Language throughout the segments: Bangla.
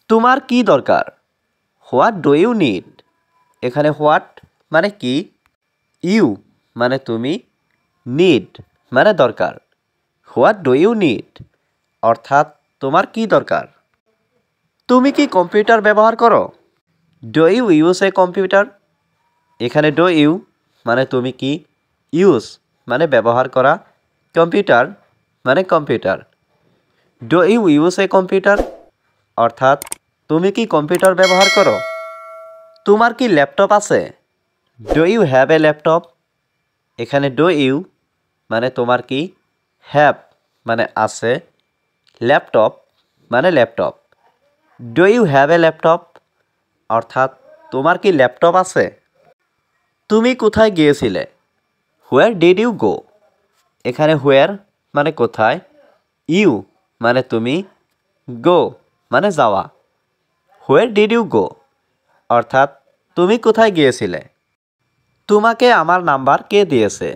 তোমার কি দরকার? What do you need? এখানে হোয়াট মানে কি, ইউ মানে তুমি, নিড মানে দরকার। হোয়াট ডু ইউ নিড অর্থাৎ তোমার কি দরকার। তুমি কি কম্পিউটার ব্যবহার করো? Do you use a computer? এখানে ডু ইউ মানে তুমি কি, ইউজ মানে ব্যবহার করা, কম্পিউটার মানে computer. Do you use a computer অর্থাৎ তুমি কি কম্পিউটার ব্যবহার করো। তোমার কি ল্যাপটপ আছে? Do you have a laptop? এখানে ডু ইউ মানে তোমার কি, হ্যাভ মানে আছে, ল্যাপটপ মানে laptop. Do you have a laptop অর্থাৎ তোমার কি ল্যাপটপ আছে। তুমি কোথায় গিয়েছিলে? Where did you go? এখানে হোয়ার মানে কোথায়, ইউ মানে তুমি, গো মানে যাওয়া। হোয়ার ডিড ইউ গো অর্থাৎ তুমি কোথায় গিয়েছিলে। তোমাকে আমার নাম্বার কে দিয়েছে?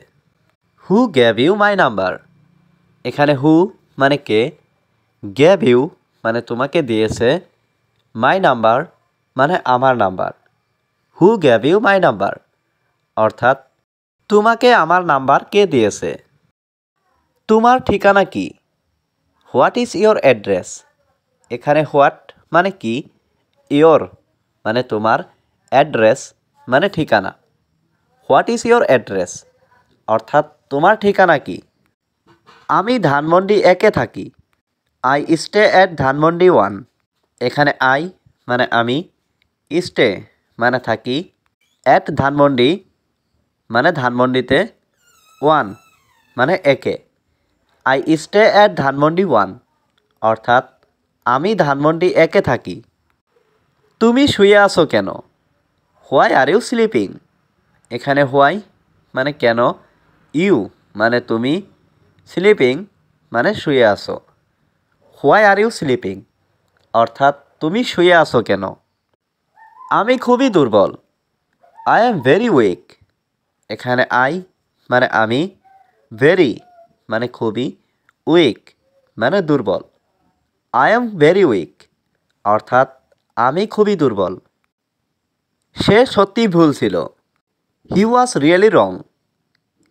হু গ্যাভ ইউ মাই নাম্বার? এখানে হু মানে কে, গ্যাভ ইউ মানে তোমাকে দিয়েছে, মাই নাম্বার মানে আমার number. Who gave you my number অর্থাৎ তোমাকে আমার নাম্বার কে দিয়েছে। তোমার ঠিকানা কি? What is your address? এখানে হোয়াট মানে কি, ইয়োর মানে তোমার, অ্যাড্রেস মানে ঠিকানা। হোয়াট ইজ ইয়োর অ্যাড্রেস অর্থাৎ তোমার ঠিকানা কি। আমি ধানমন্ডি একে থাকি। I stay at Dhanmondi 1। এখানে আই মানে আমি, স্টে মানে থাকি, অ্যাট ধানমন্ডি মানে ধানমন্ডিতে, 1 মানে একে। আই স্টে অ্যাট ধানমন্ডি 1 অর্থাৎ আমি ধানমন্ডি একে থাকি। তুমি শুয়ে আছো কেন? Why are you sleeping? এখানে হোয়াই মানে কেন, ইউ মানে তুমি, স্লিপিং মানে শুয়ে আছো। হোয়াই আর ইউ স্লিপিং অর্থাৎ তুমি শুয়ে আছো কেন। আমি খুবই দুর্বল। I am very weak. এখানে আই মানে আমি, ভেরি মানে খুবই, উইক মানে দুর্বল। আই অ্যাম ভেরি উইক অর্থাৎ আমি খুবই দুর্বল। সে সত্যি ভুল ছিল। হি ওয়াজ রিয়েলি রং।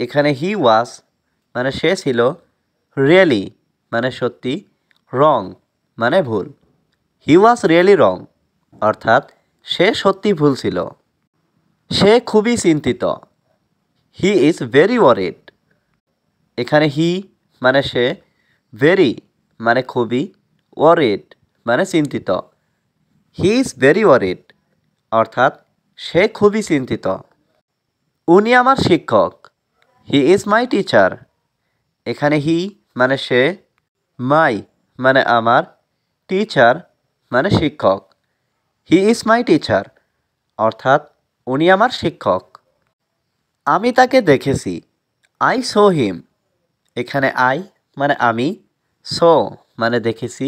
এখানে হি ওয়াজ মানে সে ছিল, রিয়েলি মানে সত্যি, রং মানে ভুল। হি ওয়াজ রিয়েলি রং অর্থাৎ সে সত্যি ভুল ছিল। সে খুবই চিন্তিত। He is very worried. এখানে হি মানে সে, ভেরি মানে খুবই, ওয়ারিড মানে চিন্তিত। হি ইজ ভেরি ওয়ারিড অর্থাৎ সে খুবই চিন্তিত। উনি আমার শিক্ষক। He is my teacher. এখানে হি মানে সে, মাই মানে আমার, টিচার মানে শিক্ষক। হি ইজ মাই টিচার অর্থাৎ উনি আমার শিক্ষক। আমি তাকে দেখেছি। I saw him. এখানে আই মানে আমি, সো মানে দেখেছি,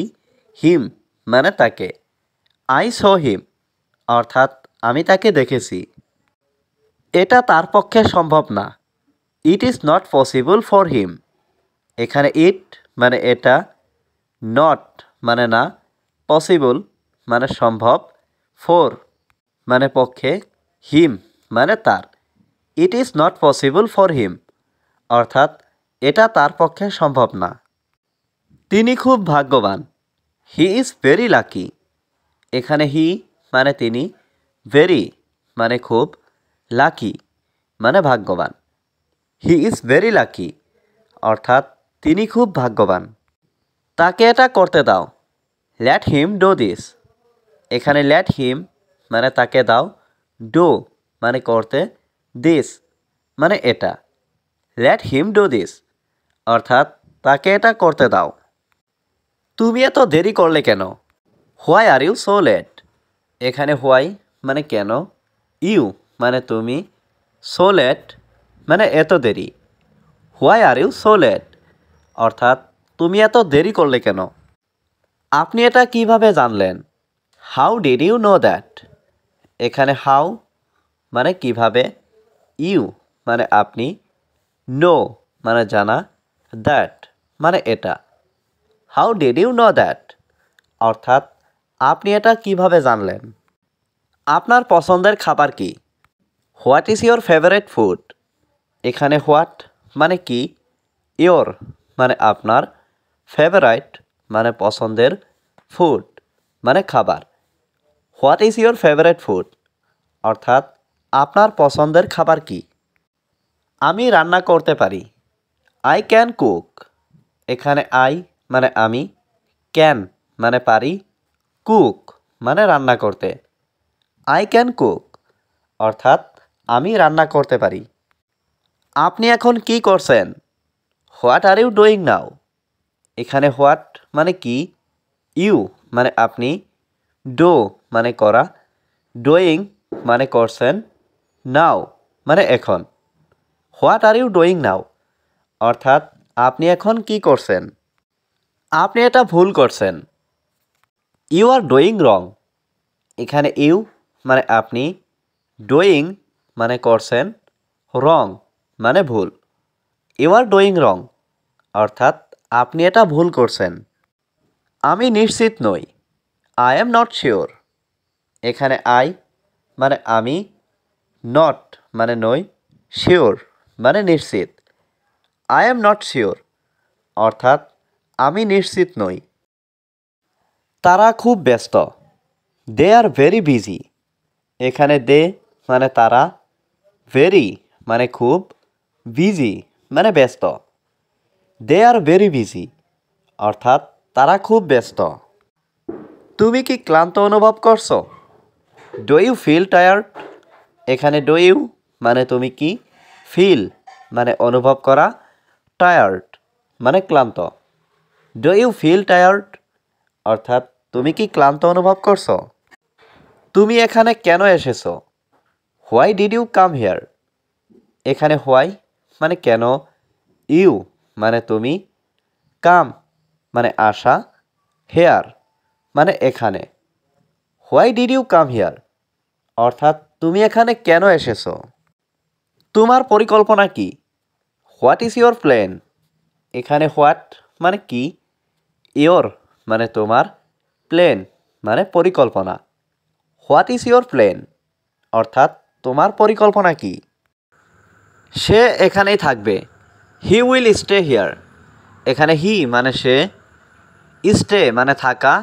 হিম মানে তাকে। আই সো হিম অর্থাৎ আমি তাকে দেখেছি। এটা তার পক্ষে সম্ভব না। It is not possible for him. এখানে ইট মানে এটা, নট মানে না, পসিবল মানে সম্ভব, ফর মানে পক্ষে, হিম মানে তার। It is not possible for him অর্থাৎ এটা তার পক্ষে সম্ভব না। তিনি খুব ভাগ্যবান। He is very lucky. এখানে হি মানে তিনি, ভেরি মানে খুব, লাকি মানে ভাগ্যবান। হি ইজ ভেরি লাকি অর্থাৎ তিনি খুব ভাগ্যবান। তাকে এটা করতে দাও। Let him do this. এখানে লেট হিম মানে তাকে দাও, ডু মানে করতে, দিস মানে এটা। লেট হিম ডু দিস অর্থাৎ তাকে এটা করতে দাও। তুমি এত দেরি করলে কেন? Why are you so late? এখানে হোয়াই মানে কেন, ইউ মানে তুমি, সো লেট মানে এত দেরি। Why are you so late অর্থাৎ তুমি এত দেরি করলে কেন। আপনি এটা কিভাবে জানলেন? How did you know that? এখানে হাউ মানে কিভাবে, ইউ মানে আপনি, নো মানে জানা, দ্যাট মানে এটা। How did you know that অর্থাৎ আপনি এটা কিভাবে জানলেন? আপনার পছন্দের খাবার কি? What is your favourite food? এখানে হোয়াট মানে কি, ইয়োর মানে আপনার, ফেভারাইট মানে পছন্দের, ফুড মানে খাবার। What is your favourite food? অর্থাৎ আপনার পছন্দের খাবার কি? আমি রান্না করতে পারি। I can cook. এখানে আই মানে আমি, ক্যান মানে পারি, কুক মানে রান্না করতে। আই ক্যান কুক অর্থাৎ আমি রান্না করতে পারি। আপনি এখন কি করছেন? What are you doing now? এখানে হোয়াট মানে কি, ইউ মানে আপনি, ডো মানে করা, ডুইং মানে করছেন, নাও মানে এখন। What are you doing now অর্থাৎ আপনি এখন কি করছেন? আপনি এটা ভুল করছেন। You are doing wrong. এখানে ইউ মানে আপনি, ডুইং মানে করছেন, রং মানে ভুল। ইউ আর ডুইং রং অর্থাৎ আপনি এটা ভুল করছেন। আমি নিশ্চিত নই। I am not sure. এখানে আই মানে আমি, নট মানে নই, শিওর মানে নিশ্চিত। আই এম নট শিওর অর্থাৎ আমি নিশ্চিত নই। তারা খুব ব্যস্ত। দে আর ভেরি বিজি। এখানে দে মানে তারা, ভেরি মানে খুব, বিজি মানে ব্যস্ত। দে আর ভেরি বিজি অর্থাৎ তারা খুব ব্যস্ত। তুমি কি ক্লান্ত অনুভব করছো? Do you feel tired? এখানে ডু ইউ মানে তুমি কি, ফিল মানে অনুভব করা, টায়ার্ড মানে ক্লান্ত। ডু ইউ ফিল টায়ার্ড অর্থাৎ তুমি কি ক্লান্ত অনুভব করছো? তুমি এখানে কেন এসেছো? Why did you come here? এখানে হোয়াই মানে কেন, ইউ মানে তুমি, কাম মানে আসা, হেয়ার মানে এখানে। Why did you come here অর্থাৎ তুমি এখানে কেন এসেছো? তোমার পরিকল্পনা কি? What is your plan? এখানে হোয়াট মানে কি, ইয়োর মানে তোমার, প্ল্যান মানে পরিকল্পনা। হোয়াট ইজ ইয়োর প্ল্যান অর্থাৎ তোমার পরিকল্পনা কি? সে এখানেই থাকবে। He will stay here. এখানে হি মানে সে, স্টে মানে থাকা,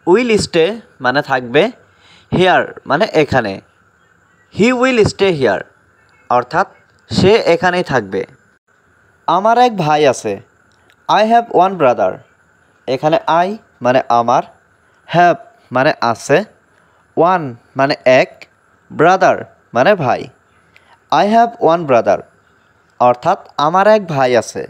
উইল স্টে মানে থাকবে, হিয়ার মানে এখানে। হি উইল স্টে হিয়ার অর্থাৎ সে এখানেই থাকবে। আমার এক ভাই আছে। I have one brother. এখানে আই মানে আমার, হ্যাভ মানে আছে, ওয়ান মানে এক, ব্রাদার মানে ভাই। আই হ্যাভ ওয়ান ব্রাদার অর্থাৎ আমার এক ভাই আছে।